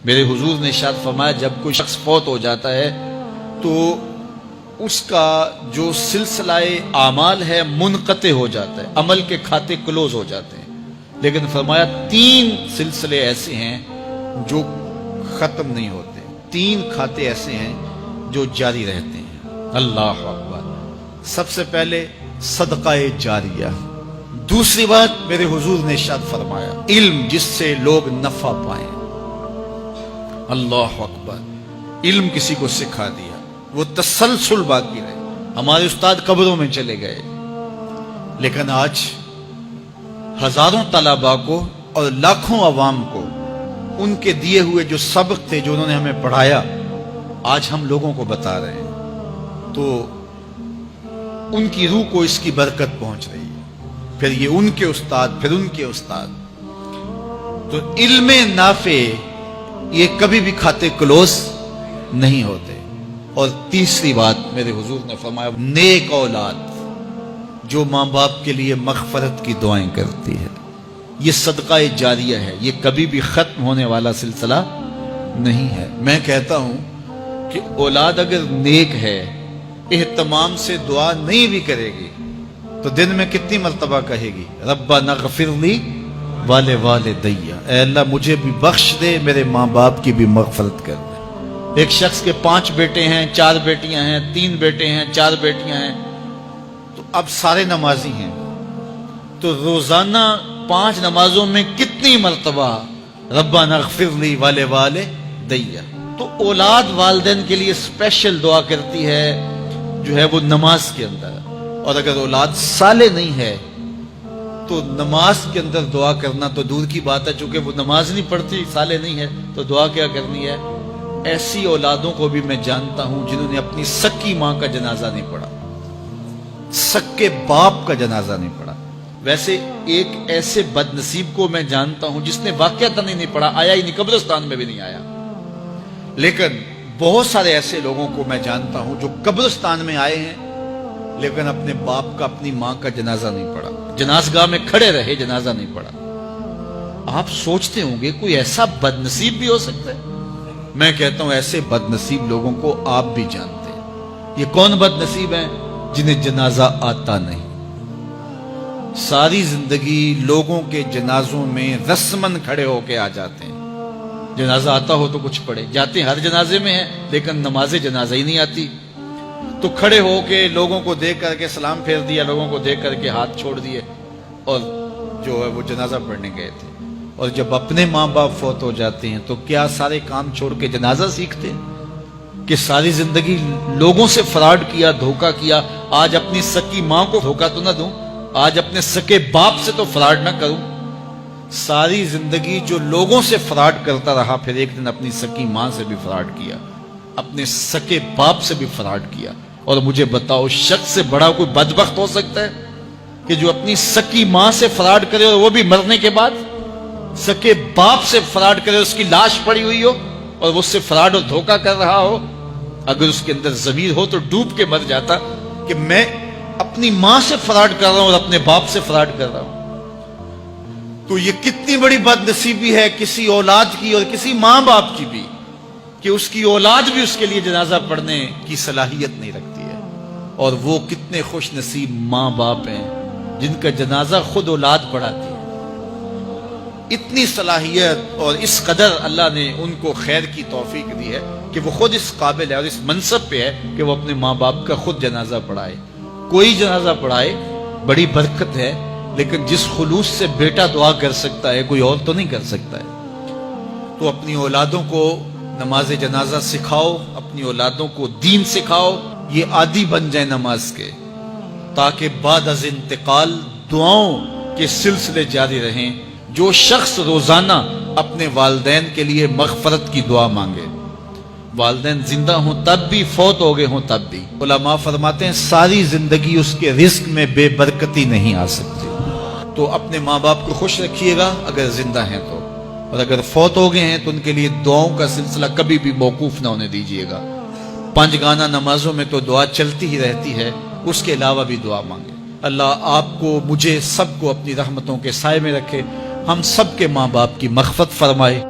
میرے حضور نے ارشاد فرمایا جب کوئی شخص فوت ہو جاتا ہے تو اس کا جو سلسلہ اعمال ہے منقطع ہو جاتا ہے، عمل کے کھاتے کلوز ہو جاتے ہیں، لیکن فرمایا 3 سلسلے ایسے ہیں جو ختم نہیں ہوتے، 3 کھاتے ایسے ہیں جو جاری رہتے ہیں۔ اللہ اکبر۔ سب سے پہلے صدقہ جاریہ، دوسری بات میرے حضور نے ارشاد فرمایا علم جس سے لوگ نفع پائیں۔ اللہ اکبر۔ علم کسی کو سکھا دیا، وہ تسلسل باقی رہے۔ ہمارے استاد قبروں میں چلے گئے، لیکن آج ہزاروں طلباء کو اور لاکھوں عوام کو ان کے دیے ہوئے جو سبق تھے جو انہوں نے ہمیں پڑھایا آج ہم لوگوں کو بتا رہے ہیں، تو ان کی روح کو اس کی برکت پہنچ رہی ہے، پھر یہ ان کے استاد، پھر ان کے استاد۔ تو علم نافع یہ کبھی بھی کھاتے کلوز نہیں ہوتے۔ اور تیسری بات میرے حضور نے فرمایا نیک اولاد جو ماں باپ کے لیے مغفرت کی دعائیں کرتی ہے، یہ صدقہ جاریہ ہے، یہ کبھی بھی ختم ہونے والا سلسلہ نہیں ہے۔ میں کہتا ہوں کہ اولاد اگر نیک ہے، اہتمام سے دعا نہیں بھی کرے گی تو دن میں کتنی مرتبہ کہے گی ربنا اغفر لی والوالدی، اے اللہ مجھے بھی بخش دے، میرے ماں باپ کی بھی مغفرت کر دے۔ ایک شخص کے 5 بیٹے ہیں، 4 بیٹیاں ہیں، 3 بیٹے ہیں، 4 بیٹیاں ہیں، تو اب سارے نمازی ہیں، تو روزانہ 5 نمازوں میں کتنی مرتبہ ربنا اغفر لی والوالدی۔ تو اولاد والدین کے لیے اسپیشل دعا کرتی ہے جو ہے وہ نماز کے اندر، اور اگر اولاد صالح نہیں ہے تو نماز کے اندر دعا کرنا تو دور کی بات ہے، چونکہ وہ نماز نہیں پڑھتی، صالح نہیں ہے، تو دعا کیا کرنی ہے؟ ایسی اولادوں کو بھی میں جانتا ہوں جنہوں نے اپنی سکی ماں کا جنازہ نہیں پڑھا، سکے باپ کا جنازہ نہیں پڑھا۔ ویسے ایک ایسے بد نصیب کو میں جانتا ہوں جس نے واقعتاً ہی نہیں پڑھا، آیا ہی نہیں، قبرستان میں بھی نہیں آیا، لیکن بہت سارے ایسے لوگوں کو میں جانتا ہوں جو قبرستان میں آئے ہیں لیکن اپنے باپ کا، اپنی ماں کا جنازہ نہیں پڑھا، جنازگاہ میں کھڑے رہے، جنازہ نہیں پڑھا۔ آپ سوچتے ہوں گے کوئی ایسا بد نصیب بھی ہو سکتا ہے؟ میں کہتا ہوں ایسے بد نصیب لوگوں کو آپ بھی جانتے ہیں۔ یہ کون بد نصیب ہیں؟ جنہیں جنازہ آتا نہیں، ساری زندگی لوگوں کے جنازوں میں رسماً کھڑے ہو کے آ جاتے ہیں، جنازہ آتا ہو تو کچھ پڑھے، جاتے ہیں ہر جنازے میں ہیں لیکن نماز جنازہ ہی نہیں آتی، تو کھڑے ہو کے لوگوں کو دیکھ کر کے سلام پھیر دیا، لوگوں کو دیکھ کر کے ہاتھ چھوڑ دیے، اور جو ہے وہ جنازہ پڑھنے گئے تھے۔ اور جب اپنے ماں باپ فوت ہو جاتے ہیں تو کیا سارے کام چھوڑ کے جنازہ سیکھتے ہیں کہ ساری زندگی لوگوں سے فراڈ کیا، دھوکہ کیا، آج اپنی سکی ماں کو دھوکہ تو نہ دوں، آج اپنے سکے باپ سے تو فراڈ نہ کروں۔ ساری زندگی جو لوگوں سے فراڈ کرتا رہا، پھر ایک دن اپنی سکی ماں سے بھی فراڈ کیا، اپنے سکے باپ سے بھی فراڈ کیا۔ اور مجھے بتاؤ شخص سے بڑا کوئی بدبخت ہو سکتا ہے کہ جو اپنی سکی ماں سے فراڈ کرے اور وہ بھی مرنے کے بعد، سکے باپ سے فراڈ کرے، اس کی لاش پڑی ہوئی ہو اور وہ اس سے فراڈ اور دھوکہ کر رہا ہو؟ اگر اس کے اندر ضمیر ہو تو ڈوب کے مر جاتا کہ میں اپنی ماں سے فراڈ کر رہا ہوں اور اپنے باپ سے فراڈ کر رہا ہوں۔ تو یہ کتنی بڑی بد نصیبی ہے کسی اولاد کی اور کسی ماں باپ کی بھی کہ اس کی اولاد بھی اس کے لیے جنازہ پڑھنے کی صلاحیت نہیں رکھتی ہے۔ اور وہ کتنے خوش نصیب ماں باپ ہیں جن کا جنازہ خود اولاد پڑھاتی ہے۔ اتنی صلاحیت اور اس قدر اللہ نے ان کو خیر کی توفیق دی ہے کہ وہ خود اس قابل ہے اور اس منصب پہ ہے کہ وہ اپنے ماں باپ کا خود جنازہ پڑھائے۔ کوئی جنازہ پڑھائے بڑی برکت ہے، لیکن جس خلوص سے بیٹا دعا کر سکتا ہے کوئی اور تو نہیں کر سکتا ہے۔ تو اپنی اولادوں کو نماز جنازہ سکھاؤ، اپنی اولادوں کو دین سکھاؤ، یہ عادی بن جائے نماز کے، تاکہ بعد از انتقال دعاؤں کے سلسلے جاری رہیں۔ جو شخص روزانہ اپنے والدین کے لیے مغفرت کی دعا مانگے، والدین زندہ ہوں تب بھی، فوت ہو گئے ہوں تب بھی، علماء فرماتے ہیں ساری زندگی اس کے رزق میں بے برکتی نہیں آ سکتی۔ تو اپنے ماں باپ کو خوش رکھیے گا اگر زندہ ہیں تو، اور اگر فوت ہو گئے ہیں تو ان کے لیے دعاؤں کا سلسلہ کبھی بھی موقوف نہ ہونے دیجیے گا۔ 5 گانا نمازوں میں تو دعا چلتی ہی رہتی ہے، اس کے علاوہ بھی دعا مانگے۔ اللہ آپ کو، مجھے، سب کو اپنی رحمتوں کے سائے میں رکھے، ہم سب کے ماں باپ کی مغفرت فرمائے۔